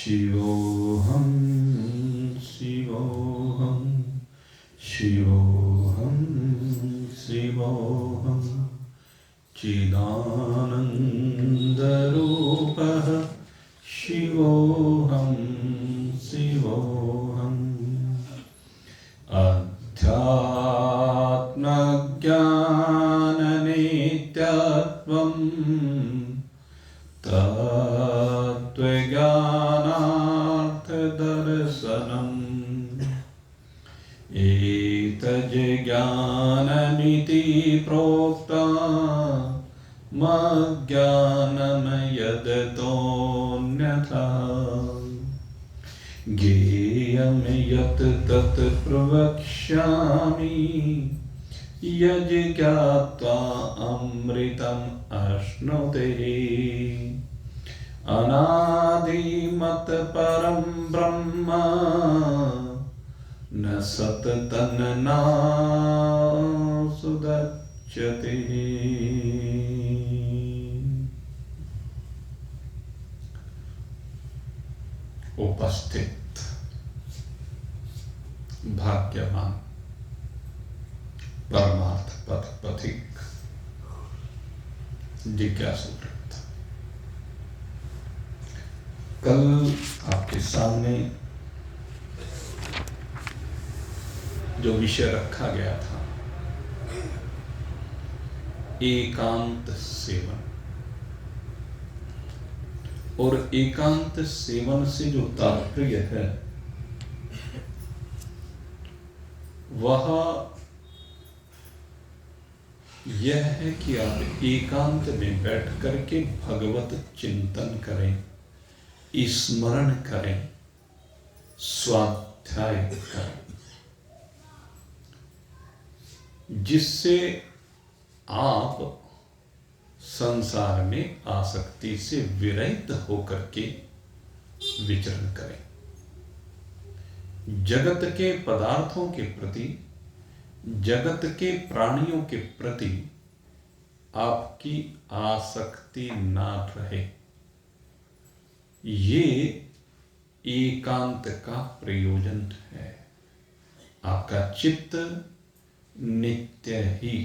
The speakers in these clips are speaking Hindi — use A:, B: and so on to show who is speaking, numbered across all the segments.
A: शिवोऽहं शिवोऽहं शिवोऽहं शिवोऽहं चिदानन्दरूपः शिवोऽहं शिवोऽहम् अध्यात्मज्ञाननित्यत्वम् तत्त्वज्ञानार्थदर्शनम् एतज्ज्ञानमिति प्रोक्ता मज्ञानं यदतोऽन्यथा ज्ञेयं यत् तत् प्रवक्ष्यामि यज्ञात्वा अमृतम् अश्नुते अनादिमत् परं ब्रह्म न सत्तन्नासुदच्यते। उपस्थित भाग्यवान परमार्थ पथ पथिक जिज्ञासु वृत्त, कल आपके सामने जो विषय रखा गया था एकांत सेवन, और एकांत सेवन से जो तात्पर्य है वह यह है कि आप एकांत में बैठ करके भगवत चिंतन करें, स्मरण करें, स्वाध्याय करें, जिससे आप संसार में आसक्ति से विरहित होकर के विचरण करें। जगत के पदार्थों के प्रति, जगत के प्राणियों के प्रति आपकी आसक्ति ना रहे। ये एकांत का प्रयोजन है। आपका चित्त नित्य ही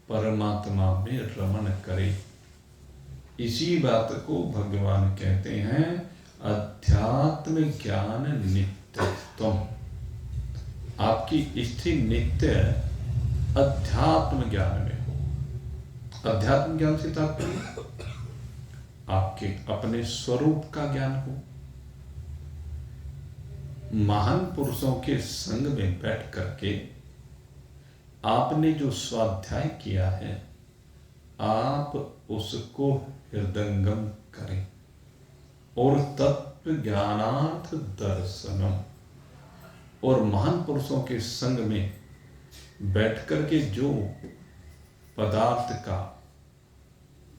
A: परमात्मा में रमण करे। इसी बात को भगवान कहते हैं अध्यात्म ज्ञान नित्यत्वम्। आपकी स्थिति नित्य अध्यात्म ज्ञान में हो। अध्यात्म ज्ञान से तात्पर्य आपके अपने स्वरूप का ज्ञान हो। महान पुरुषों के संग में बैठ करके आपने जो स्वाध्याय किया है आप उसको हृदयंगम करें, और तत्व ज्ञानार्थ दर्शनम, और महान पुरुषों के संग में बैठ करके जो पदार्थ का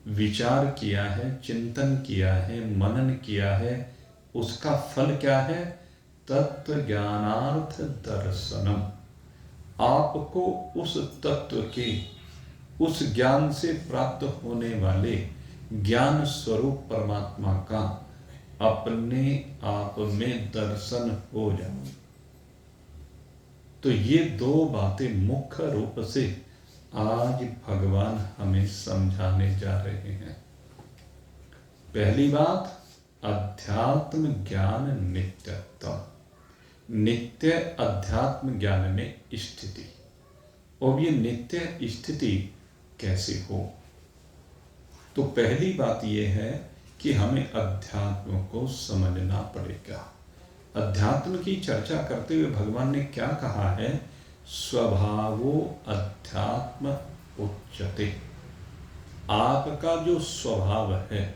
A: विचार किया है, चिंतन किया है, मनन किया है, उसका फल क्या है? तत्व ज्ञानार्थ दर्शनम। आपको उस तत्व के, उस ज्ञान से प्राप्त होने वाले ज्ञान स्वरूप परमात्मा का अपने आप में दर्शन हो जाए। तो ये दो बातें मुख्य रूप से आज भगवान हमें समझाने जा रहे हैं। पहली बात, अध्यात्म ज्ञान नित्यत्व, नित्य अध्यात्म ज्ञान में स्थिति। और ये नित्य स्थिति कैसे हो? तो पहली बात यह है कि हमें अध्यात्म को समझना पड़ेगा। अध्यात्म की चर्चा करते हुए भगवान ने क्या कहा है? स्वभावो अध्यात्म उच्यते। आपका जो स्वभाव है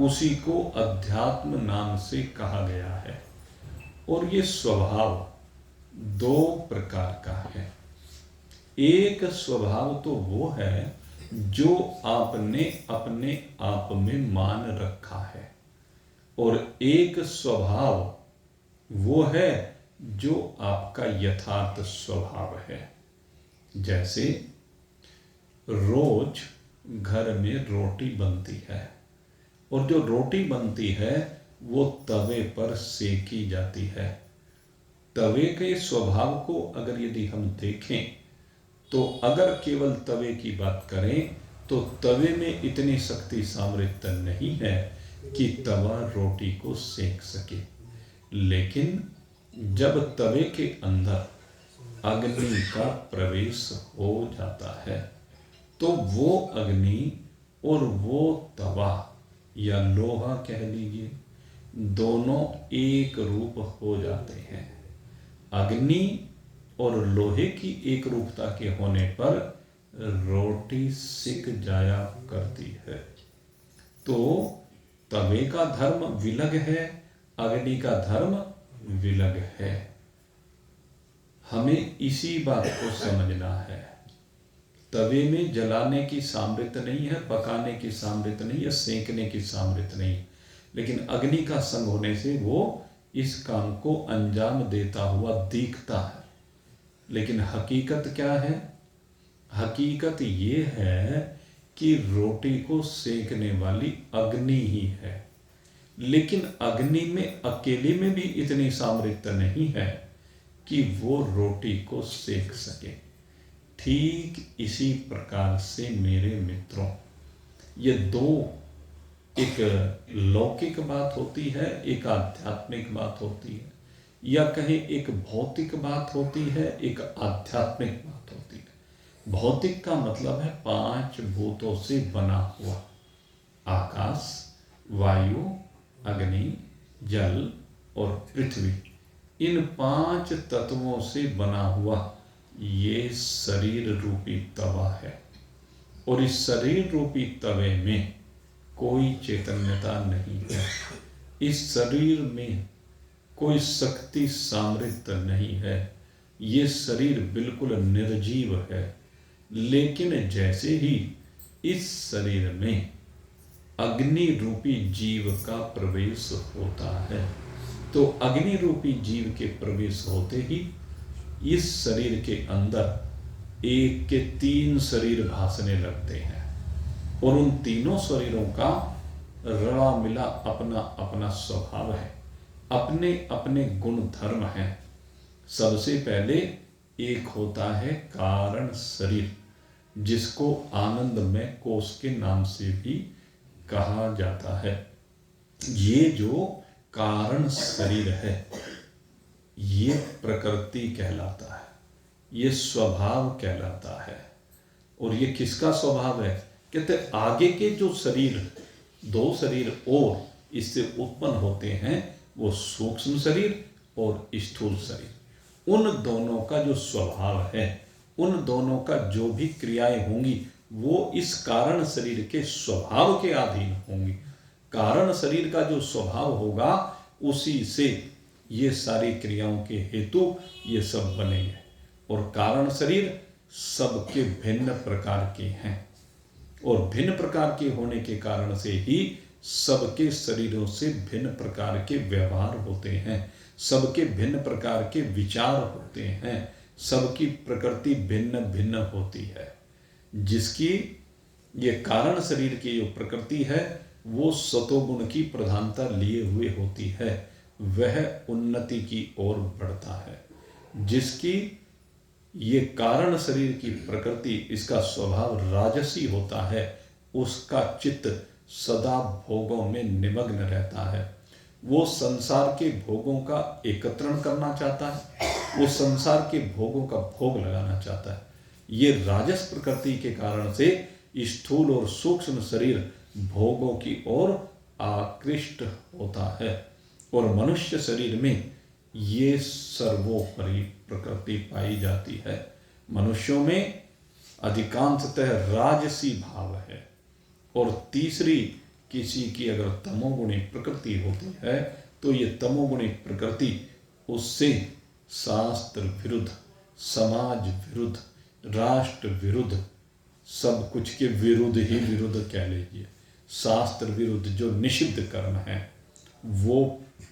A: उसी को अध्यात्म नाम से कहा गया है। और ये स्वभाव दो प्रकार का है। एक स्वभाव तो वो है जो आपने अपने आप में मान रखा है, और एक स्वभाव वो है जो आपका यथार्थ स्वभाव है। जैसे रोज घर में रोटी बनती है, और जो रोटी बनती है वो तवे पर सेकी जाती है। तवे के स्वभाव को अगर यदि हम देखें तो अगर केवल तवे की बात करें तो तवे में इतनी शक्ति सामर्थ्य नहीं है कि तवा रोटी को सेक सके। लेकिन जब तवे के अंदर अग्नि का प्रवेश हो जाता है तो वो अग्नि और वो तवा या लोहा कह लीजिए, दोनों एक रूप हो जाते हैं। अग्नि और लोहे की एक रूपता के होने पर रोटी सिक जाया करती है। तो तवे का धर्म विलग है, अग्नि का धर्म विलग है। हमें इसी बात को समझना है। तवे में जलाने की सामर्थ्य नहीं है, पकाने की सामर्थ्य नहीं है, सेंकने की सामर्थ्य नहीं, लेकिन अग्नि का संग होने से वो इस काम को अंजाम देता हुआ दिखता है। लेकिन हकीकत क्या है? हकीकत ये है कि रोटी को सेकने वाली अग्नि ही है। लेकिन अग्नि में अकेले में भी इतनी सामर्थ्य नहीं है कि वो रोटी को सेक सके। ठीक इसी प्रकार से मेरे मित्रों, ये दो, एक लौकिक बात होती है, एक आध्यात्मिक बात होती है, या कहें एक भौतिक बात होती है, एक आध्यात्मिक बात होती है। भौतिक का मतलब है 5 भूतों से बना हुआ, आकाश, वायु, अग्नि, जल और पृथ्वी। इन 5 तत्वों से बना हुआ ये शरीर रूपी तवा है। और इस शरीर रूपी तवे में कोई चैतन्यता नहीं है। इस शरीर में कोई शक्ति सामर्थ्य नहीं है। ये शरीर बिल्कुल निर्जीव है। लेकिन जैसे ही इस शरीर में अग्नि रूपी जीव का प्रवेश होता है तो अग्नि रूपी जीव के प्रवेश होते ही इस शरीर के अंदर एक के 3 शरीर भासने लगते हैं। और उन तीनों शरीरों का रला मिला अपना अपना स्वभाव है, अपने अपने गुण धर्म हैं। सबसे पहले एक होता है कारण शरीर, जिसको आनंदमय कोश के नाम से भी कहा जाता है। ये जो कारण शरीर है ये प्रकृति कहलाता है, ये स्वभाव कहलाता है। और ये किसका स्वभाव है? कहते आगे के जो शरीर, 2 शरीर और इससे उत्पन्न होते हैं, वो सूक्ष्म शरीर और स्थूल शरीर। उन दोनों का जो स्वभाव है, उन दोनों का जो भी क्रियाएं होंगी वो इस कारण शरीर के स्वभाव के अधीन होंगी। कारण शरीर का जो स्वभाव होगा उसी से ये सारी क्रियाओं के हेतु ये सब बनेंगे। और कारण शरीर सबके भिन्न प्रकार के हैं और भिन्न प्रकार के होने के कारण से ही सबके शरीरों से भिन्न प्रकार के व्यवहार होते हैं, सबके भिन्न प्रकार के विचार होते हैं, सबकी प्रकृति भिन्न भिन्न होती है। जिसकी ये कारण शरीर की जो प्रकृति है वो सतोगुण की प्रधानता लिए हुए होती है, वह उन्नति की ओर बढ़ता है। जिसकी ये कारण शरीर की प्रकृति, इसका स्वभाव राजसी होता है, उसका चित्त सदा भोगों में निमग्न रहता है। वो संसार के भोगों का एकत्रण करना चाहता है, वो संसार के भोगों का भोग लगाना चाहता है। ये राजस प्रकृति के कारण से स्थूल और सूक्ष्म शरीर भोगों की ओर आकृष्ट होता है। और मनुष्य शरीर में ये सर्वोपरि प्रकृति पाई जाती है। मनुष्यों में अधिकांशतः राजसी भाव है। और तीसरी किसी की अगर तमोगुणी प्रकृति होती है तो ये तमोगुणी प्रकृति उससे शास्त्र विरुद्ध, समाज विरुद्ध, राष्ट्र विरुद्ध, सब कुछ के विरुद्ध ही विरुद्ध कह लीजिए, शास्त्र विरुद्ध जो निषिद्ध कर्म है वो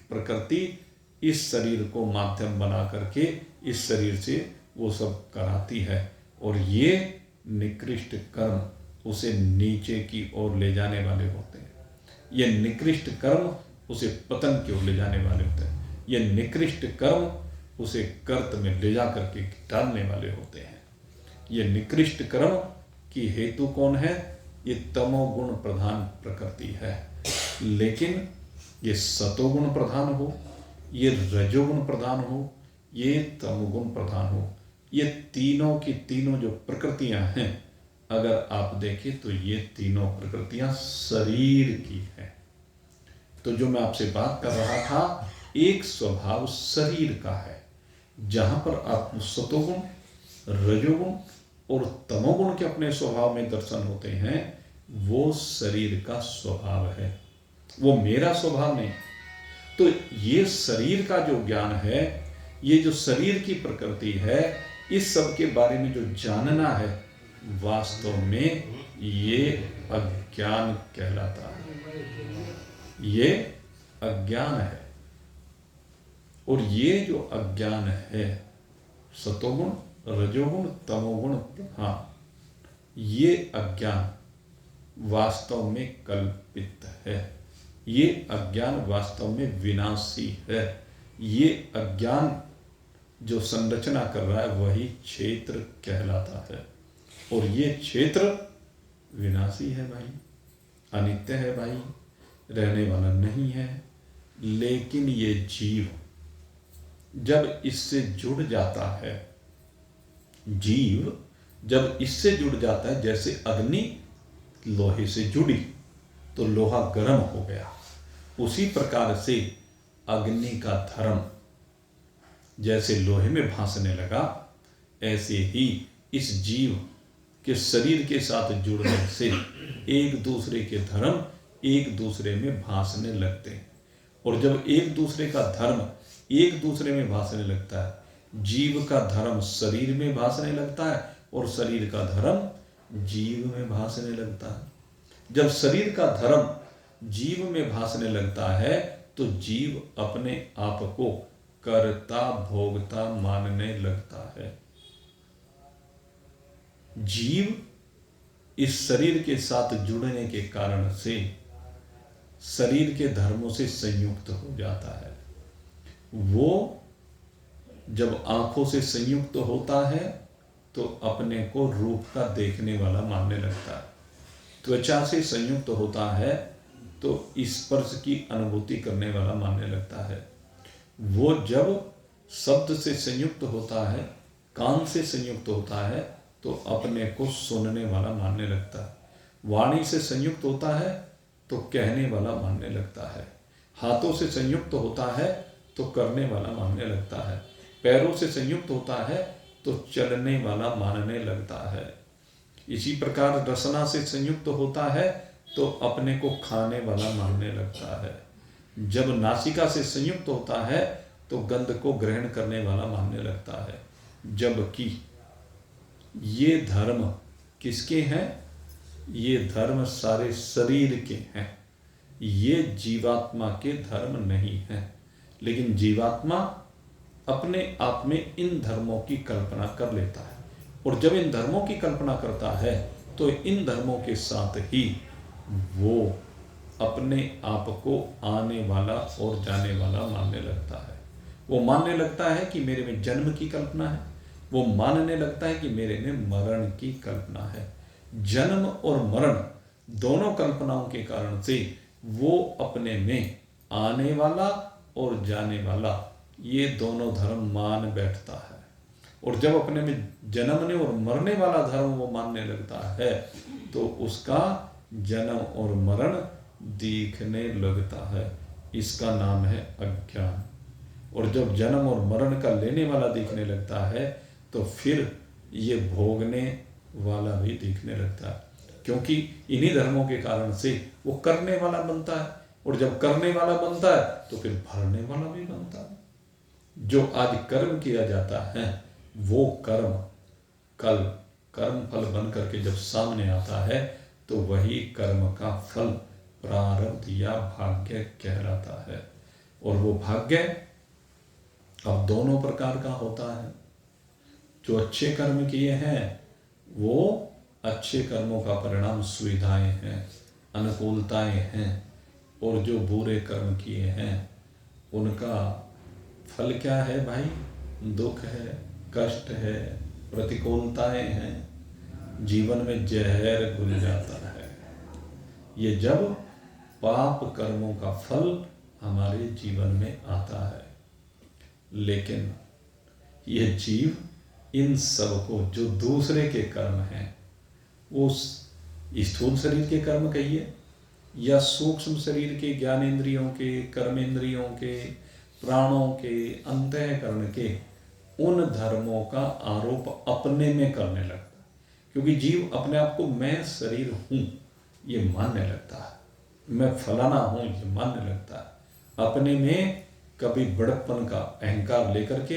A: प्रकृति इस शरीर को माध्यम बना करके इस शरीर से वो सब कराती है। और ये निकृष्ट कर्म उसे नीचे की ओर ले जाने वाले होते हैं। ये निकृष्ट कर्म उसे पतन की ओर ले जाने वाले होते हैं। ये निकृष्ट कर्म उसे कर्त में ले जा करके डालने वाले होते हैं। ये निकृष्ट कर्म की हेतु कौन है? ये तमोगुण प्रधान प्रकृति है। लेकिन ये सतोगुण प्रधान हो, ये रजोगुण प्रधान हो, ये तमोगुण प्रधान हो, ये तीनों की तीनों जो प्रकृतियां हैं, अगर आप देखें तो ये तीनों प्रकृतियां शरीर की हैं। तो जो मैं आपसे बात कर रहा था, एक स्वभाव शरीर का है। जहां पर आपको सतोगुण, रजोगुण और तमोगुण के अपने स्वभाव में दर्शन होते हैं, वो शरीर का स्वभाव है, वो मेरा स्वभाव नहीं। तो ये शरीर का जो ज्ञान है, ये जो शरीर की प्रकृति है, इस सब के बारे में जो जानना है, वास्तव में ये अज्ञान कहलाता है। ये अज्ञान है। और ये जो अज्ञान है, सतोगुण, रजोगुण, तमोगुण, हाँ, ये अज्ञान वास्तव में कल्पित है। ये अज्ञान वास्तव में विनाशी है। ये अज्ञान जो संरचना कर रहा है, वही क्षेत्र कहलाता है। और ये क्षेत्र विनाशी है भाई, अनित्य है भाई, रहने वाला नहीं है। लेकिन ये जीव जब इससे जुड़ जाता है, जीव जब इससे जुड़ जाता है, जैसे अग्नि लोहे से जुड़ी तो लोहा गर्म हो गया, उसी प्रकार से अग्नि का धर्म जैसे लोहे में भासने लगा, ऐसे ही इस जीव के शरीर के साथ जुड़ने से एक दूसरे के धर्म एक दूसरे में भासने लगते हैं। और जब एक दूसरे का धर्म एक दूसरे में भासने लगता है, जीव का धर्म शरीर में भासने लगता है और शरीर का धर्म जीव में भासने लगता है। जब शरीर का धर्म जीव में भासने लगता है, तो जीव अपने आप को कर्ता भोगता मानने लगता है। जीव इस शरीर के साथ जुड़ने के कारण से शरीर के धर्मों से संयुक्त हो जाता है। वो जब आंखों से संयुक्त होता है तो अपने को रूप का देखने वाला मानने लगता है। त्वचा से संयुक्त होता है तो स्पर्श की अनुभूति करने वाला मानने लगता है। वो जब शब्द से संयुक्त होता है, कान से संयुक्त होता है, तो अपने को सुनने वाला मानने लगता है। वाणी से संयुक्त होता है तो कहने वाला मानने लगता है। हाथों से संयुक्त होता है तो करने वाला मानने लगता है। पैरों से संयुक्त होता है तो चलने वाला मानने लगता है। इसी प्रकार रसना से संयुक्त होता है तो अपने को खाने वाला मानने लगता है। जब नासिका से संयुक्त होता है तो गंध को ग्रहण करने वाला मानने लगता है। जबकि ये धर्म किसके हैं? ये धर्म सारे शरीर के हैं। ये जीवात्मा के धर्म नहीं हैं। लेकिन जीवात्मा अपने आप में इन धर्मों की कल्पना कर लेता है, और जब इन धर्मों की कल्पना करता है तो इन धर्मों के साथ ही वो अपने आप को आने वाला और जाने वाला मानने लगता है। वो मानने लगता है कि मेरे में जन्म की कल्पना है, वो मानने लगता है कि मेरे में मरण की कल्पना है। जन्म और मरण दोनों कल्पनाओं के कारण से वो अपने में आने वाला और जाने वाला, ये दोनों धर्म मान बैठता है। और जब अपने में जन्मने और मरने वाला धर्म वो मानने लगता है तो उसका जन्म और मरण दिखने लगता है। इसका नाम है अज्ञान। और जब जन्म और मरण का लेने वाला दिखने लगता है तो फिर ये भोगने वाला भी दिखने लगता है, क्योंकि इन्हीं धर्मों के कारण से वो करने वाला बनता है, और जब करने वाला बनता है तो फिर भरने वाला भी बनता है। जो आज कर्म किया जाता है वो कर्म कल कर्म फल बन करके जब सामने आता है तो वही कर्म का फल प्रारब्ध या भाग्य कहलाता है। और वो भाग्य अब दोनों प्रकार का होता है। जो अच्छे कर्म किए हैं वो अच्छे कर्मों का परिणाम सुविधाएं हैं, अनुकूलताएं हैं। और जो बुरे कर्म किए हैं उनका फल क्या है भाई? दुख है, कष्ट है, प्रतिकूलताएं हैं, जीवन में जहर घुल जाता है। ये जब पाप कर्मों का फल हमारे जीवन में आता है। लेकिन ये जीव इन सब को, जो दूसरे के कर्म हैं, उस स्थूल शरीर के कर्म कहिए या सूक्ष्म शरीर के, ज्ञानेंद्रियों के, कर्मेंद्रियों के, प्राणों के, अंतःकरण के, उन धर्मों का आरोप अपने में करने लगता है। क्योंकि जीव अपने आप को मैं शरीर हूं ये मानने लगता है, मैं फलाना हूं ये मानने लगता है। अपने में कभी बड़प्पन का अहंकार लेकर के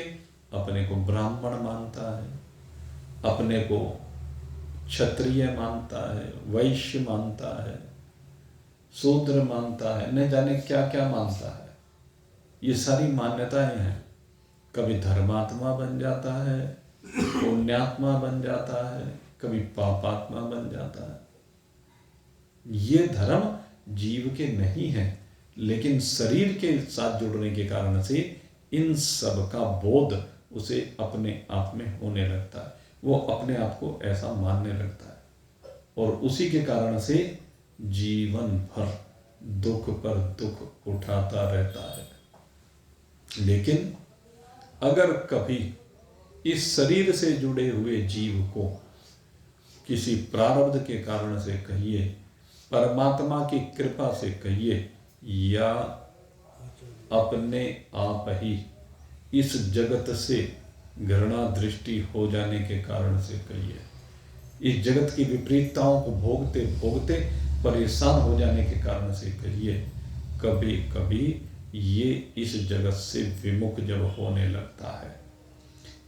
A: अपने को ब्राह्मण मानता है, अपने को क्षत्रिय मानता है, वैश्य मानता है, शूद्र मानता है, न जाने क्या क्या मानता है। ये सारी मान्यताएं हैं। कभी धर्मात्मा बन जाता है, पुण्यात्मा बन जाता है, कभी पापात्मा बन जाता है। ये धर्म जीव के नहीं है, लेकिन शरीर के साथ जुड़ने के कारण से इन सब का बोध उसे अपने आप में होने लगता है। वो अपने आप को ऐसा मानने लगता है और उसी के कारण से जीवन भर दुख पर दुख उठाता रहता है। लेकिन अगर कभी इस शरीर से जुड़े हुए जीव को किसी प्रारब्ध के कारण से कहिए, परमात्मा की कृपा से कहिए, या अपने आप ही इस जगत से घृणा दृष्टि हो जाने के कारण से कहिए, इस जगत की विपरीतताओं को भोगते भोगते परेशान हो जाने के कारण से कहिए, कभी कभी ये इस जगत से विमुख जब होने लगता है,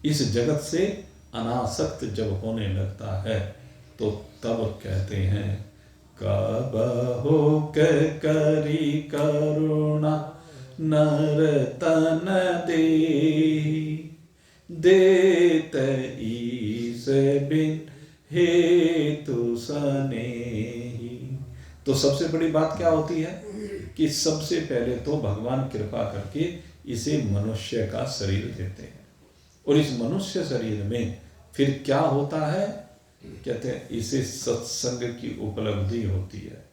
A: इस जगत से अनासक्त जब होने लगता है, तो तब कहते हैं कबहु के करी करुणा नर तन देत ईस बिन हेतु सनेही। तो सबसे बड़ी बात क्या होती है कि सबसे पहले तो भगवान कृपा करके इसे मनुष्य का शरीर देते हैं, और इस मनुष्य शरीर में फिर क्या होता है, कहते हैं इसे सत्संग की उपलब्धि होती है।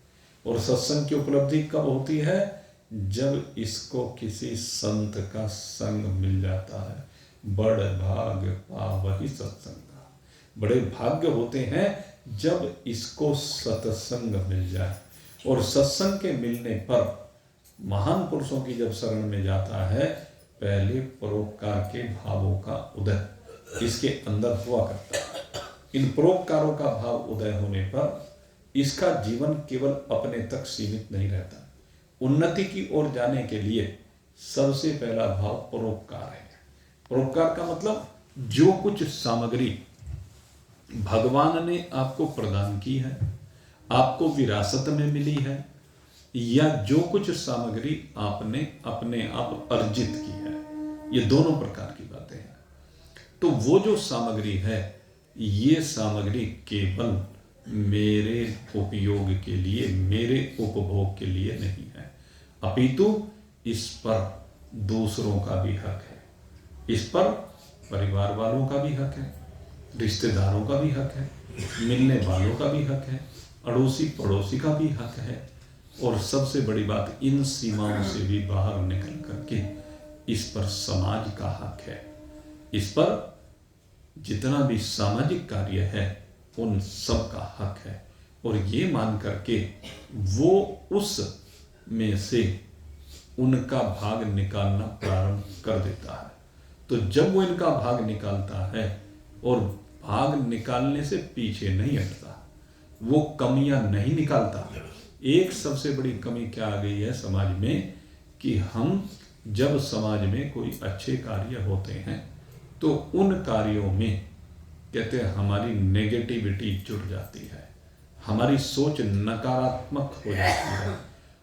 A: और सत्संग की उपलब्धि कब होती है? जब इसको किसी संत का संग मिल जाता है। बड़ भाग पावहि सत्संग, बड़े भाग्य होते हैं जब इसको सत्संग मिल जाए। और सत्संग के मिलने पर महान पुरुषों की जब शरण में जाता है, पहले परोपकार के भावों का उदय इसके अंदर हुआ करता है। इन परोपकारों का भाव उदय होने पर इसका जीवन केवल अपने तक सीमित नहीं रहता। उन्नति की ओर जाने के लिए सबसे पहला भाव परोपकार है। परोपकार का मतलब जो कुछ सामग्री भगवान ने आपको प्रदान की है, आपको विरासत में मिली है, या जो कुछ सामग्री आपने अपने आप अर्जित की है, ये दोनों प्रकार की बातें हैं। तो वो जो सामग्री है, ये सामग्री केवल मेरे उपयोग के लिए, मेरे उपभोग के लिए नहीं है, अपितु इस पर दूसरों का भी हक है, इस पर परिवार वालों का भी हक है, रिश्तेदारों का भी हक है, मिलने वालों का भी हक है, अड़ोसी पड़ोसी का भी हक है, और सबसे बड़ी बात, इन सीमाओं से भी बाहर निकल करके इस पर समाज का हक है। इस पर जितना भी सामाजिक कार्य है उन सब का हक है। और ये मान करके वो उस में से उनका भाग निकालना प्रारंभ कर देता है। तो जब वो इनका भाग निकालता है, और भाग निकालने से पीछे नहीं हटता, वो कमियां नहीं निकालता। एक सबसे बड़ी कमी क्या आ गई है समाज में, कि हम जब समाज में कोई अच्छे कार्य होते हैं तो उन कार्यों में कहते हैं हमारी नेगेटिविटी जुड़ जाती है, हमारी सोच नकारात्मक हो जाती है,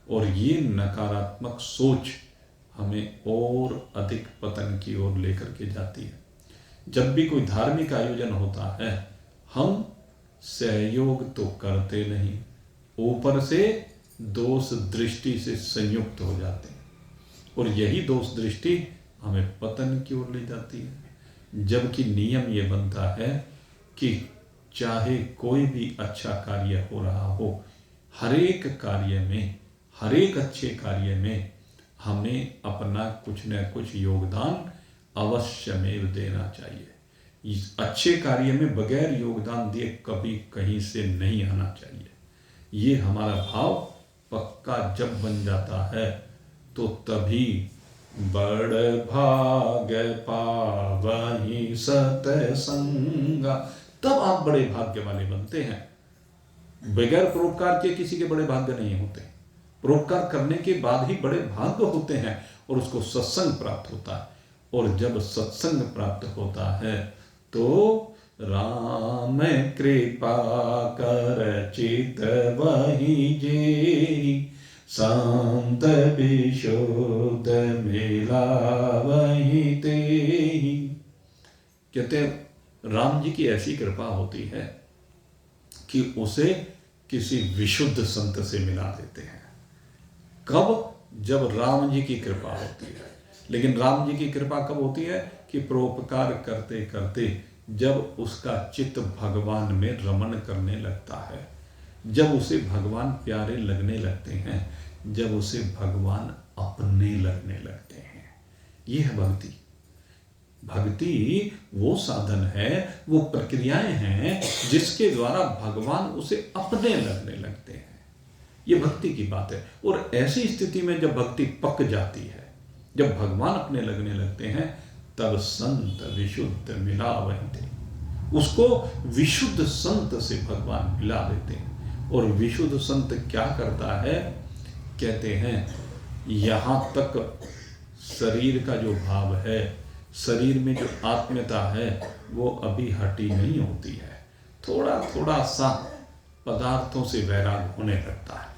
A: और ये नकारात्मक सोच हमें और अधिक पतन की ओर लेकर के जाती है। जब भी कोई धार्मिक आयोजन होता है, हम सहयोग तो करते नहीं, ऊपर से दोष दृष्टि से संयुक्त हो जाते हैं, और यही दोष दृष्टि हमें पतन की ओर ले जाती है। जबकि नियम ये बनता है कि चाहे कोई भी अच्छा कार्य हो रहा हो, हर एक कार्य में, हर एक अच्छे कार्य में हमें अपना कुछ न कुछ योगदान अवश्यमेव देना चाहिए। इस अच्छे कार्य में बगैर योगदान दिए कभी कहीं से नहीं आना चाहिए। ये हमारा भाव पक्का जब बन जाता है तो तभी बड़ भाग पावहि सतसंगा, तब आप बड़े भाग्य वाले बनते हैं। बगैर परोपकार के किसी के बड़े भाग्य नहीं होते, परोपकार करने के बाद ही बड़े भाग्य होते हैं, और उसको सत्संग प्राप्त होता है। और जब सत्संग प्राप्त होता है तो राम कृपा कर चित वही जे, संत विशुद्ध मिला वही ते। कहते राम जी की ऐसी कृपा होती है कि उसे किसी विशुद्ध संत से मिला देते हैं। कब? जब राम जी की कृपा होती है। लेकिन राम जी की कृपा कब होती है? कि परोपकार करते करते जब उसका चित्त भगवान में रमण करने लगता है, जब उसे भगवान प्यारे लगने लगते हैं, जब उसे भगवान अपने लगने लगते हैं। यह है भक्ति। भक्ति वो साधन है, वो प्रक्रियाएं हैं जिसके द्वारा भगवान उसे अपने लगने लगते हैं। ये भक्ति की बात है। और ऐसी स्थिति में जब भक्ति पक जाती है, जब भगवान अपने लगने लगते हैं, तब संत विशुद्ध मिला वही थे। उसको विशुद्ध संत से भगवान मिला देते हैं। और विशुद्ध संत क्या करता है? कहते हैं यहां तक शरीर का जो भाव है, शरीर में जो आत्मीयता है, वो अभी हटी नहीं होती है। थोड़ा थोड़ा सा पदार्थों से वैराग होने लगता है,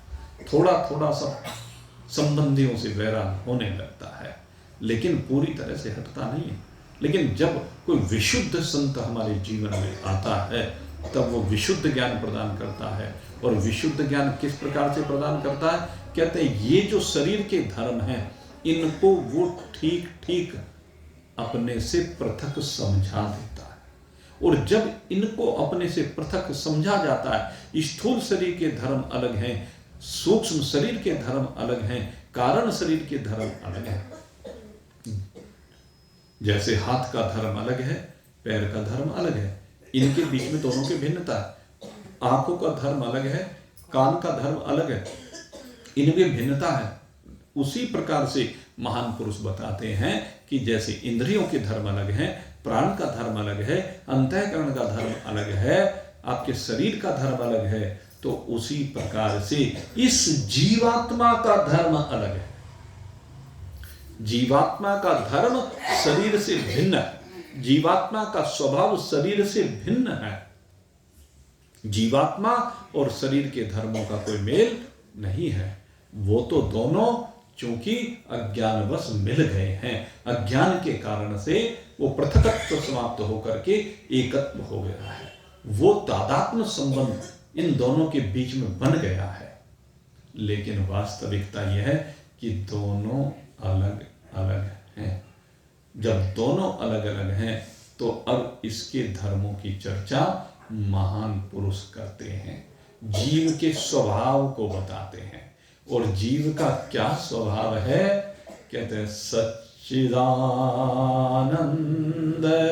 A: थोड़ा थोड़ा सा संबंधियों से वैराग होने लगता है, लेकिन पूरी तरह से हटता नहीं है। लेकिन जब कोई विशुद्ध संत हमारे जीवन में आता है, तब वो विशुद्ध ज्ञान प्रदान करता है। और विशुद्ध ज्ञान किस प्रकार से प्रदान करता है? कहते हैं ये जो शरीर के धर्म हैं, इनको वो ठीक ठीक अपने से पृथक समझा देता है। और जब इनको अपने से पृथक समझा जाता है, स्थूल शरीर के धर्म अलग हैं, सूक्ष्म शरीर के धर्म अलग हैं, कारण शरीर के धर्म अलग हैं। जैसे हाथ का धर्म अलग है, पैर का धर्म अलग है, इनके बीच में दोनों की भिन्नता है। आंखों का धर्म अलग है, कान का धर्म अलग है, इनमें भिन्नता है। उसी प्रकार से महान पुरुष बताते हैं कि जैसे इंद्रियों के धर्म अलग हैं, प्राण का धर्म अलग है, अंतःकरण का धर्म अलग है, आपके शरीर का धर्म अलग है, तो उसी प्रकार से इस जीवात्मा का धर्म अलग है। जीवात्मा का धर्म शरीर से भिन्न है, जीवात्मा का स्वभाव शरीर से भिन्न है। जीवात्मा और शरीर के धर्मों का कोई मेल नहीं है। वो तो दोनों चूंकि अज्ञानवश मिल गए हैं, अज्ञान के कारण से वो पृथकत्व समाप्त होकर के एकत्व हो गया है। वो तादात्म्य संबंध इन दोनों के बीच में बन गया है। लेकिन वास्तविकता यह है कि दोनों अलग अलग हैं। जब दोनों अलग अलग हैं तो अब इसके धर्मों की चर्चा महान पुरुष करते हैं, जीव के स्वभाव को बताते हैं। और जीव का क्या स्वभाव है? कहते हैं सच्चिदानंद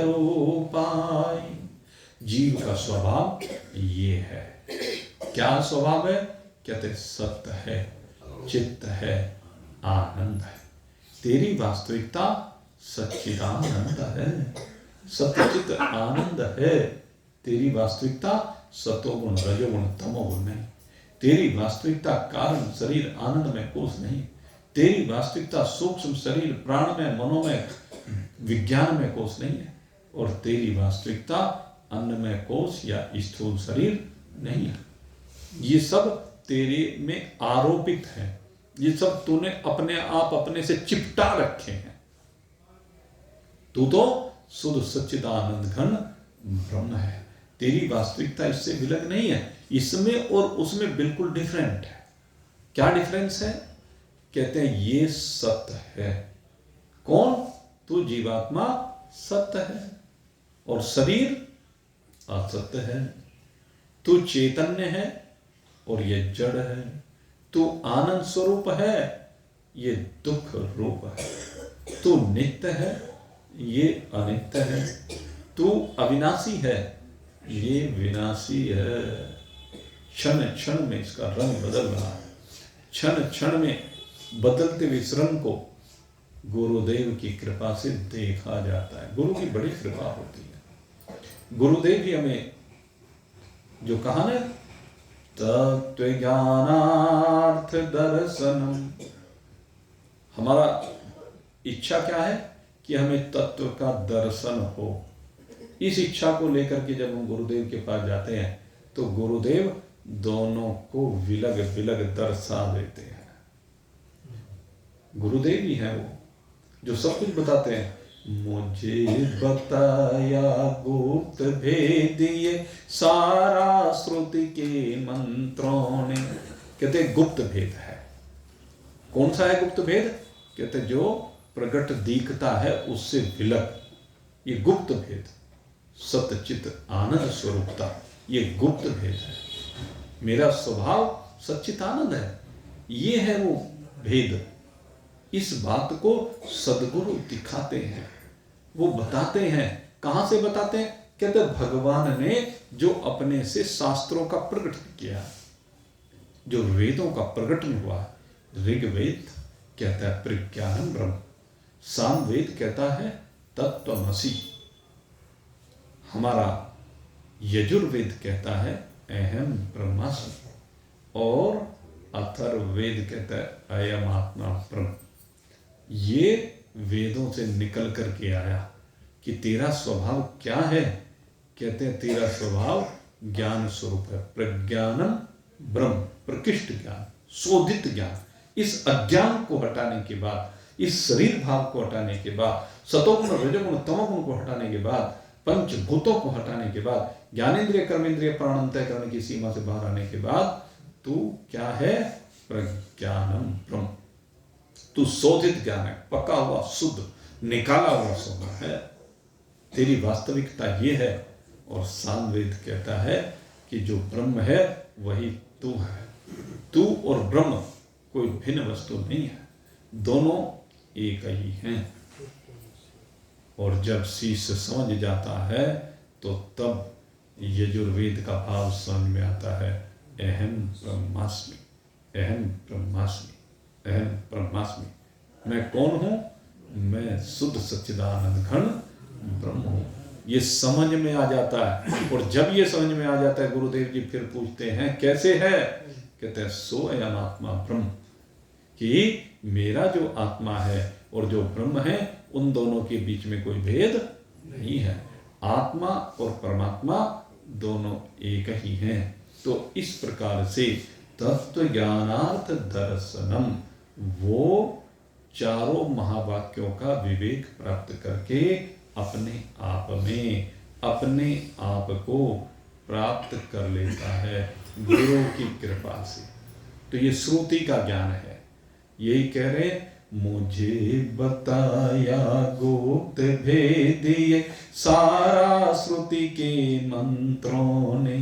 A: रूपाय। जीव का स्वभाव ये है। क्या स्वभाव है? कहते हैं सत्य है, चित्त है, आनंद है। तेरी वास्तविकता सच्चिदानंद है, सत्यचित आनंद है। तेरी वास्तविकता सतोगुण रजोगुण तमोगुण नहीं। तेरी वास्तविकता कारण शरीर आनंदमय कोश नहीं। तेरी वास्तविकता सूक्ष्म शरीर प्राणमय मनोमय विज्ञानमय कोश नहीं है। और तेरी वास्तविकता अन्नमय कोश या स्थूल शरीर नहीं है। ये सब तेरे में आरोपित है, ये सब तूने अपने आप अपने से चिपटा रखे हैं। तू तो शुद्ध सच्चिदानंद घन ब्रह्म है। तेरी वास्तविकता इससे विलग नहीं है, इसमें और उसमें बिल्कुल डिफरेंट है। क्या डिफरेंस है? कहते हैं ये सत्य है। कौन? तू जीवात्मा सत्य है और शरीर असत्य है। तू चैतन्य है और ये जड़ है। तू आनंद स्वरूप है, ये दुख रूप है। तू नित्य है, ये अनित्य है। तू अविनाशी है, ये विनाशी है। क्षण क्षण में इसका रंग बदल रहा है। क्षण क्षण में बदलते हुए इस रंग को गुरुदेव की कृपा से देखा जाता है। गुरु की बड़ी कृपा होती है। गुरुदेव ही हमें जो कहा ना, तत्व ज्ञानार्थ दर्शनम, हमारा इच्छा क्या है कि हमें तत्व का दर्शन हो। इस इच्छा को लेकर के जब हम गुरुदेव के पास जाते हैं तो गुरुदेव दोनों को विलग विलग दर्शा देते हैं। गुरुदेव ही हैं वो जो सब कुछ बताते हैं। मुझे बताया गुप्त भेद ये सारा श्रुति के मंत्रों ने। कहते गुप्त भेद है। कौन सा है गुप्त भेद? कहते जो प्रकट दिखता है उससे विलग, ये गुप्त भेद। सतचित आनंद स्वरूपता, ये गुप्त भेद है। मेरा स्वभाव सच्चित आनंद है, ये है वो भेद। इस बात को सद्गुरु दिखाते हैं, वो बताते हैं। कहां से बताते हैं? कहते भगवान ने जो अपने से शास्त्रों का प्रकट किया, जो वेदों का प्रकटन हुआ। ऋग्वेद कहता है प्रज्ञानम ब्रह्म, सामवेद कहता है तत्त्वमसि, हमारा यजुर्वेद कहता है अहम ब्रह्मास्मि, और अथर्ववेद कहता है अयम आत्मा ब्रह्म। ये वेदों से निकल करके आया कि तेरा स्वभाव क्या है। कहते हैं तेरा स्वभाव ज्ञान स्वरूप है। प्रज्ञानम ब्रह्म, प्रकृष्ट ज्ञान, शोधित ज्ञान। इस अज्ञान को हटाने के बाद, इस शरीर भाव को हटाने के बाद, सतोगुण रजोगुण तमोगुण को हटाने के बाद, पंचभूतों को हटाने के बाद, ज्ञानेन्द्रिय कर्मेंद्रिय प्राणांतःकरण की सीमा से बाहर आने के बाद तू क्या है? प्रज्ञानम ब्रह्म। तू शोधित ज्ञान है, पका हुआ शुद्ध निकाला हुआ सोना है। तेरी वास्तविकता ये है। और सामवेद कहता है कि जो ब्रह्म है वही तू है। तू और ब्रह्म कोई भिन्न वस्तु नहीं है, दोनों एक ही हैं। और जब शिष्य समझ जाता है तो तब यजुर्वेद का भाव समझ में आता है। अहम ब्रह्मास्मि, अहम ब्रह्मास्मि, अहम ब्रह्मास्मि। मैं कौन हूं? मैं शुद्ध सच्चिदानंद घन ब्रह्म हूं। ये समझ में आ जाता है। और जब ये समझ में आ जाता है, गुरुदेव जी फिर पूछते हैं कैसे है? कहते हैं सो अयम आत्मा ब्रह्म, कि मेरा जो आत्मा है और जो ब्रह्म है उन दोनों के बीच में कोई भेद नहीं है। आत्मा और परमात्मा दोनों एक ही हैं। तो इस प्रकार से तत्व ज्ञानार्थ दर्शनम, वो चारों महावाक्यों का विवेक प्राप्त करके अपने आप में अपने आप को प्राप्त कर लेता है गुरु की कृपा से। तो ये श्रुति का ज्ञान है। यही कह रहे, मुझे बताया गुप्त भेद ये सारा श्रुति के मंत्रों ने।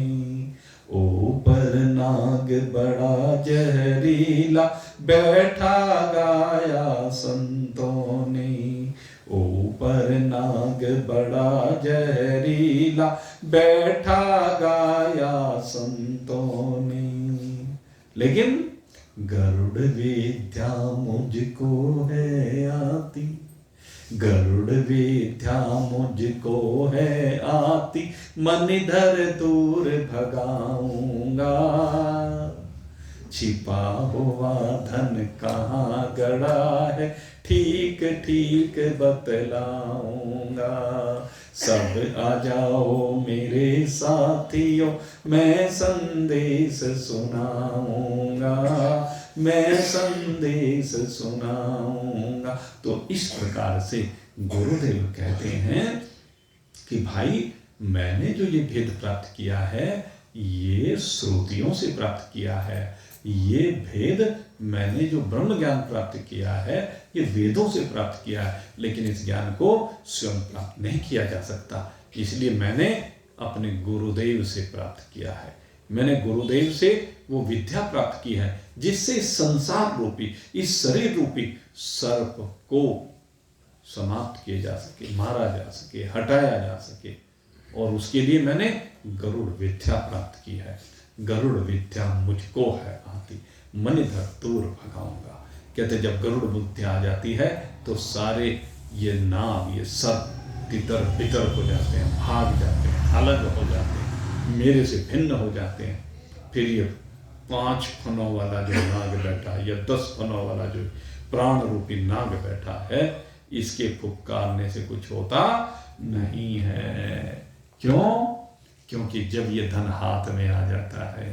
A: ऊपर नाग बड़ा जहरीला बैठा गाया संतों ने। ऊपर नाग बड़ा जहरीला बैठा गाया संतों ने। लेकिन गरुड़ विद्या मुझको है आती, गरुड़ विद्या मुझको है आती, मन इधर दूर भगाऊंगा। छिपा हुआ धन कहाँ गड़ा है, ठीक ठीक बतलाऊंगा। सब आ जाओ मेरे साथियों, मैं संदेश सुनाऊंगा, मैं संदेश सुनाऊंगा। तो इस प्रकार से गुरुदेव कहते हैं कि भाई मैंने जो ये भेद प्राप्त किया है ये श्रुतियों से प्राप्त किया है। ये भेद मैंने जो ब्रह्म ज्ञान प्राप्त किया है ये वेदों से प्राप्त किया है, लेकिन इस ज्ञान को स्वयं प्राप्त नहीं किया जा सकता, इसलिए मैंने अपने गुरुदेव से प्राप्त किया है। मैंने गुरुदेव से वो विद्या प्राप्त की है जिससे संसार रूपी, इस शरीर रूपी सर्प को समाप्त किया जा सके, मारा जा सके, हटाया जा सके, और उसके लिए मैंने गरुड़ विद्या प्राप्त की है। गरुड़ विद्या मुझको है आती, मनिधर दूर भगाऊंगा। कहते जब गरुड़ विद्या आ जाती है तो सारे ये नाग, ये सर्प तितर बितर हो जाते हैं, भाग जाते हैं, अलग हो जाते हैं, मेरे से भिन्न हो जाते हैं। फिर ये 5 फनों वाला जो नाग बैठा है या 10 फनों वाला जो प्राण रूपी नाग बैठा है, इसके फुफकारने से कुछ होता नहीं है। क्यों? क्योंकि जब ये धन हाथ में आ जाता है,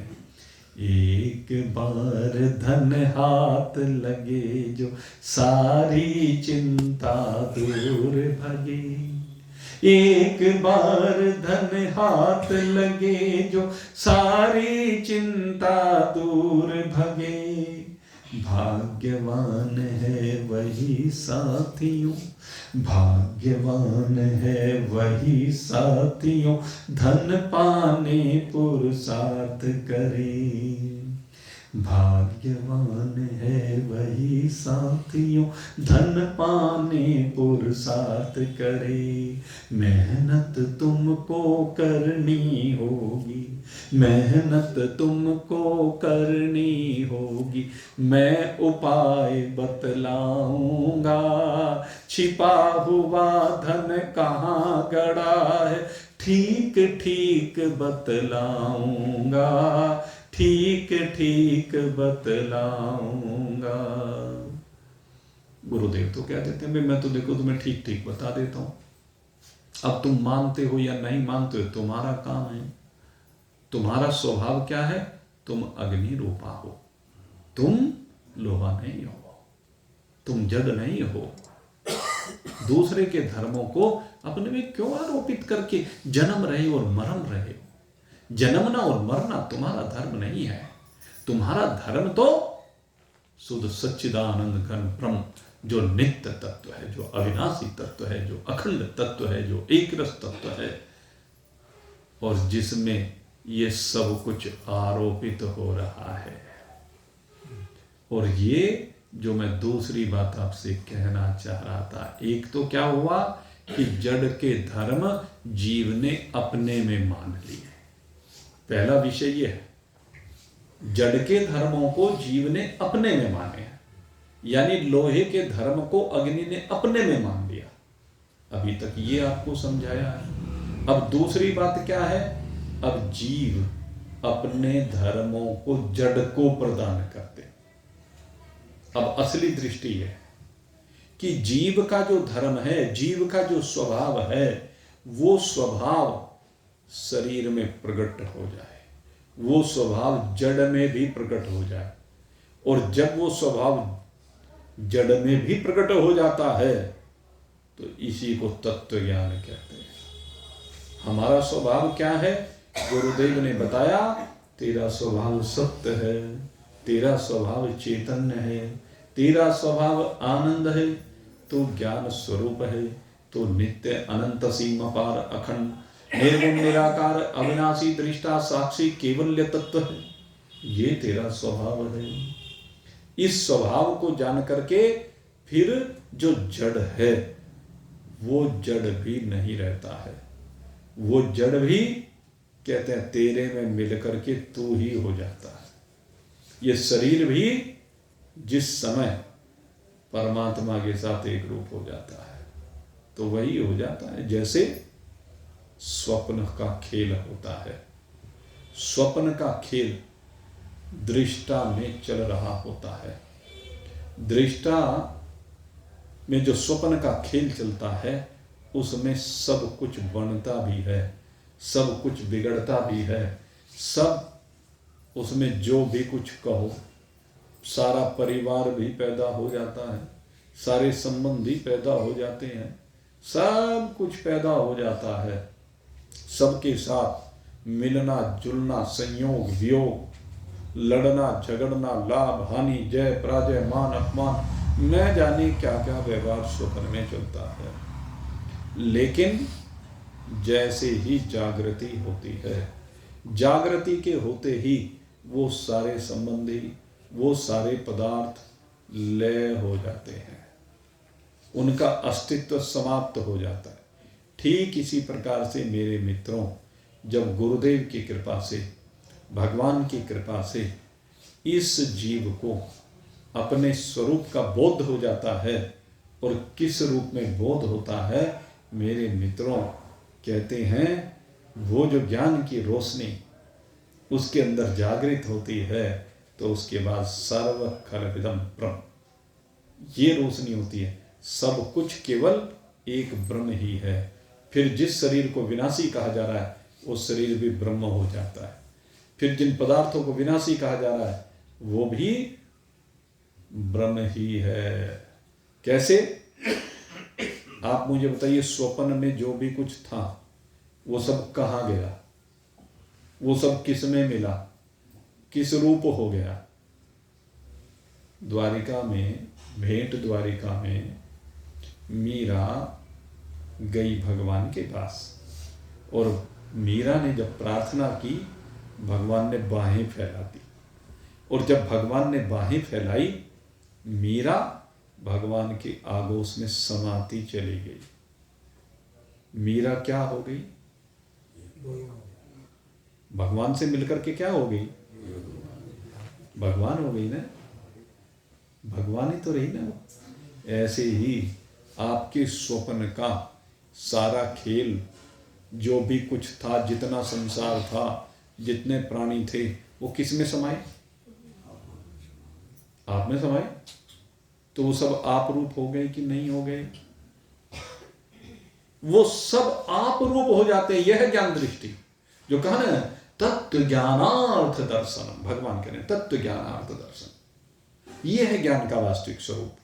A: एक बार धन हाथ लगे जो सारी चिंता दूर भगे। एक बार धन हाथ लगे जो सारी चिंता दूर भगे। भाग्यवान है वही साथियों, भाग्यवान है वही साथियों, धन पाने पुरुषार्थ करे। भाग्यवान है वही साथियों, धन पाने पुरुषार्थ करे। मेहनत तुमको करनी होगी, मेहनत तुमको करनी होगी, मैं उपाय बतलाऊंगा। छिपा हुआ धन कहाँ गड़ा है, ठीक ठीक बतलाऊंगा, ठीक ठीक बतलाऊंगा। गुरुदेव तो क्या देते हैं, मैं तो देखो तुम्हें ठीक ठीक बता देता हूं। अब तुम मानते हो या नहीं मानते हो तुम्हारा काम है। तुम्हारा स्वभाव क्या है? तुम अग्नि रूपा हो, तुम लोहा नहीं हो, तुम जड़ नहीं हो। दूसरे के धर्मों को अपने में क्यों आरोपित करके जन्म रहे और मरम रहे हो? जन्मना और मरना तुम्हारा धर्म नहीं है। तुम्हारा धर्म तो शुद्ध सच्चिदानंद घन ब्रह्म, जो नित्य तत्व है, जो अविनाशी तत्व है, जो अखंड तत्व है, जो एक रस तत्व है, और जिसमें ये सब कुछ आरोपित हो रहा है। और ये जो मैं दूसरी बात आपसे कहना चाह रहा था, एक तो क्या हुआ कि जड़ के धर्म जीव ने अपने में मान लिए। पहला विषय ये है, जड़ के धर्मों को जीव ने अपने में माने हैं, यानी लोहे के धर्म को अग्नि ने अपने में मान लिया। अभी तक ये आपको समझाया है। अब दूसरी बात क्या है? अब जीव अपने धर्मों को जड़ को प्रदान करते। अब असली दृष्टि है कि जीव का जो धर्म है, जीव का जो स्वभाव है, वो स्वभाव शरीर में प्रकट हो जाए, वो स्वभाव जड़ में भी प्रकट हो जाए। और जब वो स्वभाव जड़ में भी प्रकट हो जाता है तो इसी को तत्व ज्ञान कहते हैं। हमारा स्वभाव क्या है? गुरुदेव ने बताया, तेरा स्वभाव सत्य है, तेरा स्वभाव चैतन्य है, तेरा स्वभाव आनंद है, तो ज्ञान स्वरूप है, तो नित्य अनंत सीमा पार अखंड निर्गुण निराकार अविनाशी दृष्टा साक्षी केवल्य तत्व है। ये तेरा स्वभाव है। इस स्वभाव को जान करके फिर जो जड़ है वो जड़ भी नहीं रहता है। वो जड़ भी कहते हैं तेरे में मिल करके तू ही हो जाता है। ये शरीर भी जिस समय परमात्मा के साथ एक रूप हो जाता है तो वही हो जाता है जैसे स्वप्न का खेल होता है। स्वप्न का खेल दृष्टा में चल रहा होता है। दृष्टा में जो स्वप्न का खेल चलता है उसमें सब कुछ बनता भी है, सब कुछ बिगड़ता भी है, सब उसमें जो भी कुछ कहो, सारा परिवार भी पैदा हो जाता है, सारे संबंधी पैदा हो जाते हैं, सब कुछ पैदा हो जाता है। सबके साथ मिलना जुलना, संयोग वियोग, लड़ना झगड़ना, लाभ हानि, जय पराजय, मान अपमान, मैं जाने क्या क्या व्यवहार स्वप्न में चलता है। लेकिन जैसे ही जागृति होती है, जागृति के होते ही वो सारे संबंधी, वो सारे पदार्थ लय हो जाते हैं, उनका अस्तित्व समाप्त हो जाता है। ठीक इसी प्रकार से मेरे मित्रों, जब गुरुदेव की कृपा से, भगवान की कृपा से इस जीव को अपने स्वरूप का बोध हो जाता है, और किस रूप में बोध होता है मेरे मित्रों, कहते हैं वो जो ज्ञान की रोशनी उसके अंदर जागृत होती है, तो उसके बाद सर्व खलविदम ब्रह्म, ये रोशनी होती है, सब कुछ केवल एक ब्रह्म ही है। फिर जिस शरीर को विनाशी कहा जा रहा है वो शरीर भी ब्रह्म हो जाता है। फिर जिन पदार्थों को विनाशी कहा जा रहा है वो भी ब्रह्म ही है। कैसे? आप मुझे बताइए, स्वप्न में जो भी कुछ था वो सब कहाँ गया? वो सब किस में मिला? किस रूप हो गया? द्वारिका में, भेंट द्वारिका में मीरा गई भगवान के पास, और मीरा ने जब प्रार्थना की भगवान ने बाहें फैला दी, और जब भगवान ने बाहें फैलाई मीरा भगवान के आगोश में समाती चली गई। मीरा क्या हो गई? भगवान से मिलकर के क्या हो गई? भगवान हो गई ना, भगवान ही तो रही ना वो। ऐसे ही आपके स्वप्न का सारा खेल, जो भी कुछ था, जितना संसार था, जितने प्राणी थे, वो किस में समाये? आप में समाये। तो वो सब आप रूप हो गए कि नहीं हो गए? वो सब आप रूप हो जाते हैं। यह ज्ञान दृष्टि जो कहा ना, तत्व ज्ञानार्थ दर्शन, भगवान कह रहे हैं तत्व ज्ञानार्थ दर्शन, यह है ज्ञान का वास्तविक स्वरूप।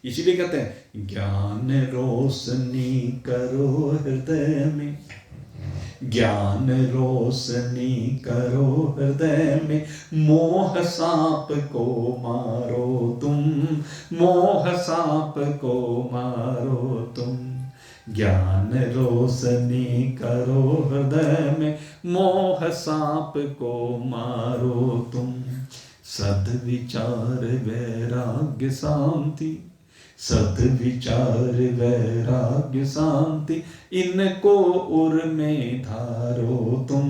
A: इसीलिए कहते हैं ज्ञान रोशनी करो हृदय में, ज्ञान रोशनी करो हृदय में, मोह सांप को मारो तुम, मोह सांप को मारो तुम। ज्ञान रोशनी करो हृदय में, मोह सांप को मारो तुम। सद्विचार वैराग्य शांति, सद्विचार वैराग्य शांति, इनको उर में धारो तुम।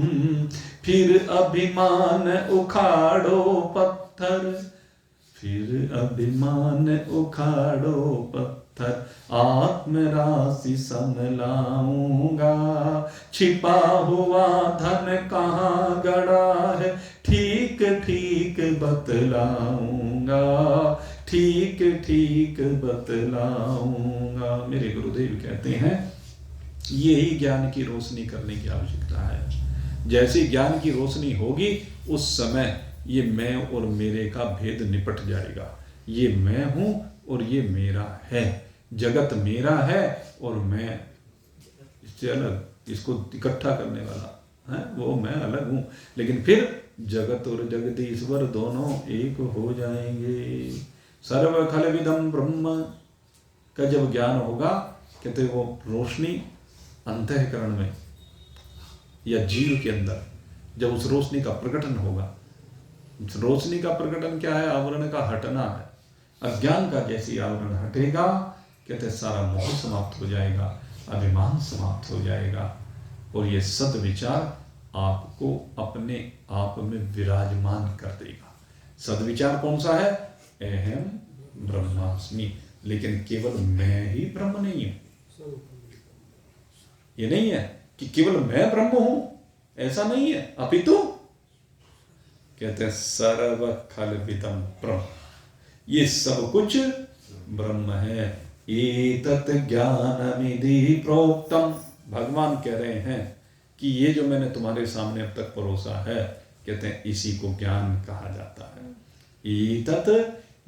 A: फिर अभिमान उखाड़ो पत्थर, फिर अभिमान उखाड़ो पत्थर, आत्मराशि समलाऊंगा। छिपा हुआ धन कहाँ गड़ा है, ठीक ठीक बतलाऊंगा, ठीक ठीक बतलाऊंगा। मेरे गुरुदेव कहते हैं यही ज्ञान की रोशनी करने की आवश्यकता है। जैसी ज्ञान की रोशनी होगी उस समय ये मैं और मेरे का भेद निपट जाएगा। ये मैं हूं और ये मेरा है, जगत मेरा है और मैं इससे अलग, इसको इकट्ठा करने वाला है वो मैं अलग हूं। लेकिन फिर जगत और जगदीश्वर दोनों एक हो जाएंगे। सर्व खलविदम ब्रह्म का जब ज्ञान होगा, कहते वो रोशनी अंतःकरण में या जीव के अंदर जब उस रोशनी का प्रकटन होगा, उस रोशनी का प्रकटन क्या है? आवरण का हटना है। अज्ञान का जैसी आवरण हटेगा, कहते सारा मोह समाप्त हो जाएगा, अभिमान समाप्त हो जाएगा, और ये सद्विचार आपको अपने आप में विराजमान कर देगा। सद्विचार कौन सा है? अहम ब्रह्मास्मि। लेकिन केवल मैं ही ब्रह्म नहीं हूं, ये नहीं है कि केवल मैं ब्रह्म हूं, ऐसा नहीं है। अपितु कहते हैं सर्व खलविदम ब्रह्म, ये सब कुछ ब्रह्म है। एतत् ज्ञानमिति प्रोक्तम, भगवान कह रहे हैं कि ये जो मैंने तुम्हारे सामने अब तक परोसा है, कहते हैं इसी को ज्ञान कहा जाता है। एतत्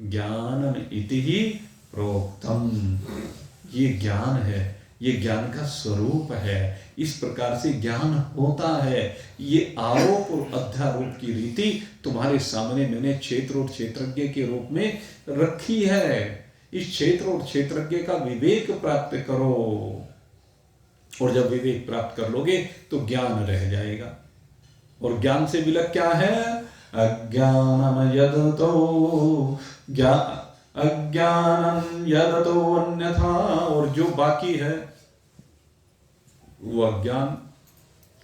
A: ज्ञानम इति ही प्रोक्तम, ये ज्ञान है, ये ज्ञान का स्वरूप है। इस प्रकार से ज्ञान होता है। ये आरोप और अध्यारोप की रीति तुम्हारे सामने मैंने क्षेत्र और क्षेत्रज्ञ के रूप में रखी है। इस क्षेत्र और क्षेत्रज्ञ का विवेक प्राप्त करो, और जब विवेक प्राप्त कर लोगे तो ज्ञान रह जाएगा। और ज्ञान से विलग क्या है? अज्ञानम यदतो अज्ञानम यदतो अन्यथा, और जो बाकी है वो अज्ञान।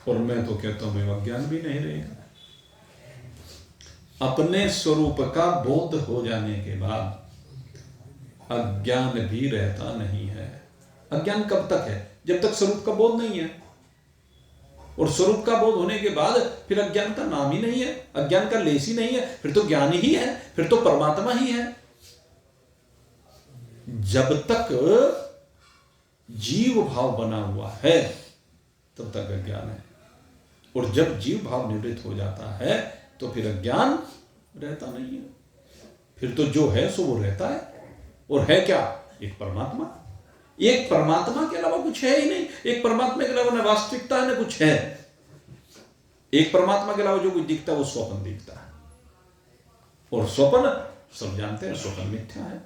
A: और मैं तो कहता हूं मैं अज्ञान भी नहीं रहेगा। अपने स्वरूप का बोध हो जाने के बाद अज्ञान भी रहता नहीं है। अज्ञान कब तक है? जब तक स्वरूप का बोध नहीं है। और स्वरूप का बोध होने के बाद फिर अज्ञान का नाम ही नहीं है, अज्ञान का लेस ही नहीं है, फिर तो ज्ञान ही है, फिर तो परमात्मा ही है। जब तक जीव भाव बना हुआ है तब तक अज्ञान है, और जब जीव भाव निवृत्त हो जाता है तो फिर अज्ञान रहता नहीं है। फिर तो जो है सो वो रहता है। और है क्या? एक परमात्मा। एक परमात्मा के अलावा कुछ है ही नहीं। एक परमात्मा के अलावा न वास्तविकता है न कुछ है। एक परमात्मा के अलावा जो कुछ दिखता है वो स्वप्न दिखता है, और स्वप्न सब जानते हैं स्वप्न मिथ्या है।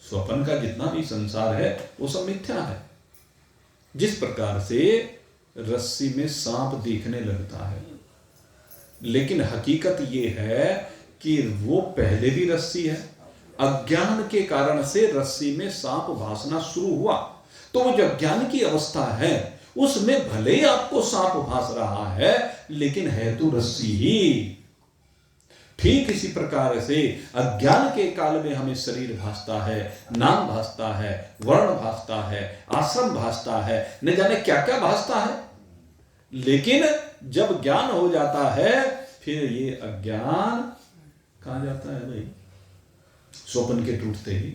A: स्वप्न का जितना भी संसार है वो सब मिथ्या है। जिस प्रकार से रस्सी में सांप दिखने लगता है, लेकिन हकीकत ये है कि वो पहले भी रस्सी है। अज्ञान के कारण से रस्सी में सांप भासना शुरू हुआ, तो वो जो अज्ञान की अवस्था है उसमें भले ही आपको सांप भास रहा है, लेकिन है तो रस्सी ही। ठीक इसी प्रकार से अज्ञान के काल में हमें शरीर भासता है, नाम भासता है, वर्ण भासता है, आश्रम भासता है, न जाने क्या क्या भासता है। लेकिन जब ज्ञान हो जाता है फिर ये अज्ञान कहां जाता है भाई? स्वप्न के टूटते ही।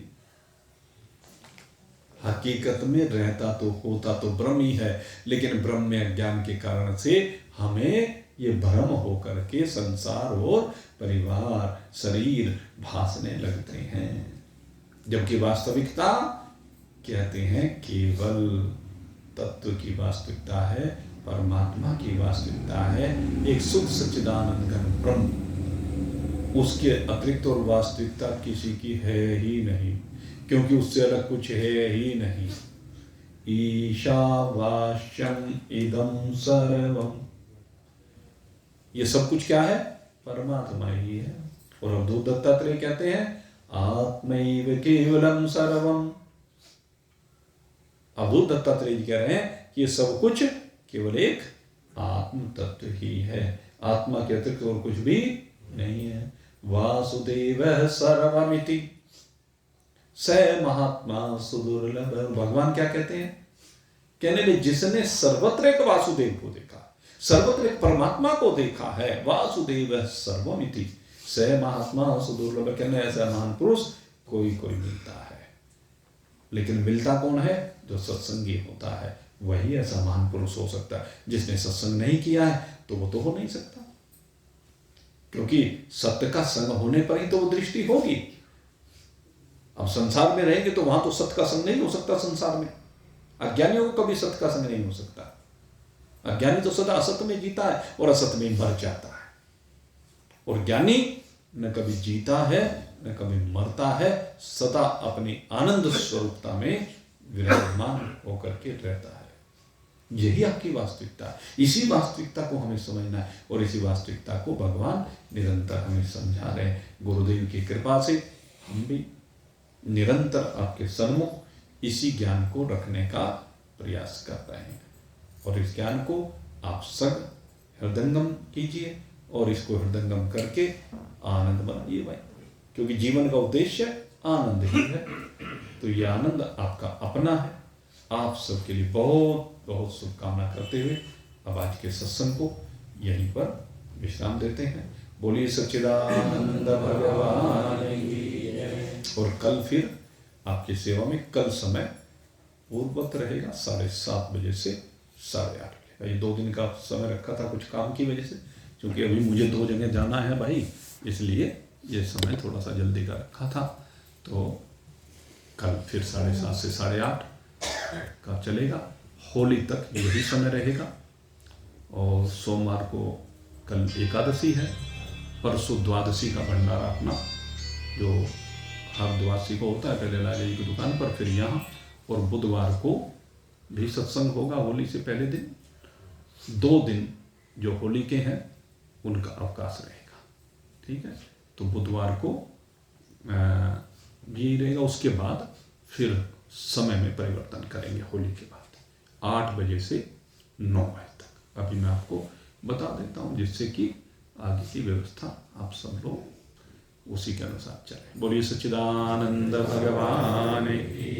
A: हकीकत में रहता तो होता तो ब्रह्म ही है, लेकिन ब्रह्म में अज्ञान के कारण से हमें ये भ्रम होकर के संसार और परिवार शरीर भासने लगते हैं। जबकि वास्तविकता कहते हैं केवल तत्व की वास्तविकता है, परमात्मा की वास्तविकता है, एक शुद्ध सच्चिदानंद घन ब्रह्म। उसके अतिरिक्त और वास्तविकता किसी की है ही नहीं, क्योंकि उससे अलग कुछ है ही नहीं। ईशावास्यम इदं सर्वम, ये सब कुछ क्या है? परमात्मा ही है। और अवधूत दत्तात्रेय कहते हैं आत्मैव केवलम सर्वम। अवधूत दत्तात्रेय जी कह रहे हैं कि ये सब कुछ केवल एक आत्म तत्व ही है, आत्मा के अतिरिक्त और कुछ भी नहीं है। वासुदेव सर्वमिति स महात्मा सुदुर्लभ। भगवान क्या कहते हैं? कहने लगे जिसने सर्वत्र एक वासुदेव को देखा, सर्वत्र एक परमात्मा को देखा है, वासुदेव सर्वमिति स महात्मा सुदुर्लभ। कहने ऐसा महान पुरुष कोई कोई मिलता है, लेकिन मिलता कौन है? जो सत्संगी होता है, वही ऐसा महान पुरुष हो सकता है। जिसने सत्संग नहीं किया है तो वो तो हो नहीं सकता, क्योंकि सत्य का संग होने पर ही तो वो दृष्टि होगी। अब संसार में रहेंगे तो वहां तो सत्य का संग नहीं हो सकता। संसार में अज्ञानियों को कभी सत्य का संग नहीं हो सकता। अज्ञानी तो सदा असत्य में जीता है और असत्य में मर जाता है, और ज्ञानी न कभी जीता है न कभी मरता है, सदा अपनी आनंद स्वरूपता में विराजमान होकर के रहता है। यही आपकी वास्तविकता है। इसी वास्तविकता को हमें समझना है, और इसी वास्तविकता को भगवान निरंतर हमें समझा रहे हैं। गुरुदेव की कृपा से हम भी निरंतर आपके सन्मुख इसी ज्ञान को रखने का प्रयास कर रहे हैं, और इस ज्ञान को आप सब हृदयंगम कीजिए, और इसको हृदयंगम करके आनंद बनाइए भाई, क्योंकि जीवन का उद्देश्य आनंद ही है। तो ये आनंद आपका अपना है। आप सबके लिए बहुत बहुत शुभकामना करते हुए अब आज के सत्संग को यहीं पर विश्राम देते हैं। बोलिए सच्चिदानंद भगवान की। और कल फिर आपकी सेवा में कल समय पूर्ववत रहेगा 7:30 बजे से 8:30 बजे। ये 2 दिन का समय रखा था कुछ काम की वजह से, क्योंकि अभी मुझे 2 जगह जाना है भाई, इसलिए ये समय थोड़ा सा जल्दी का रखा था। तो कल फिर 7:30 से 8:30 का चलेगा। होली तक यही समय रहेगा। और सोमवार को कल एकादशी है, परसों द्वादशी का भंडारा अपना जो हर द्वादशी को होता है, पहले लाला जी की दुकान पर, फिर यहाँ, और बुधवार को भी सत्संग होगा होली से पहले दिन। 2 दिन जो होली के हैं उनका अवकाश रहेगा, ठीक है। तो बुधवार को यही रहेगा। उसके बाद फिर समय में परिवर्तन करेंगे होली के बाद 8 बजे से 9 बजे तक। अभी मैं आपको बता देता हूँ, जिससे कि आगे की व्यवस्था आप सब लोग उसी के अनुसार चलें। बोलिए सच्चिदानंद भगवान की।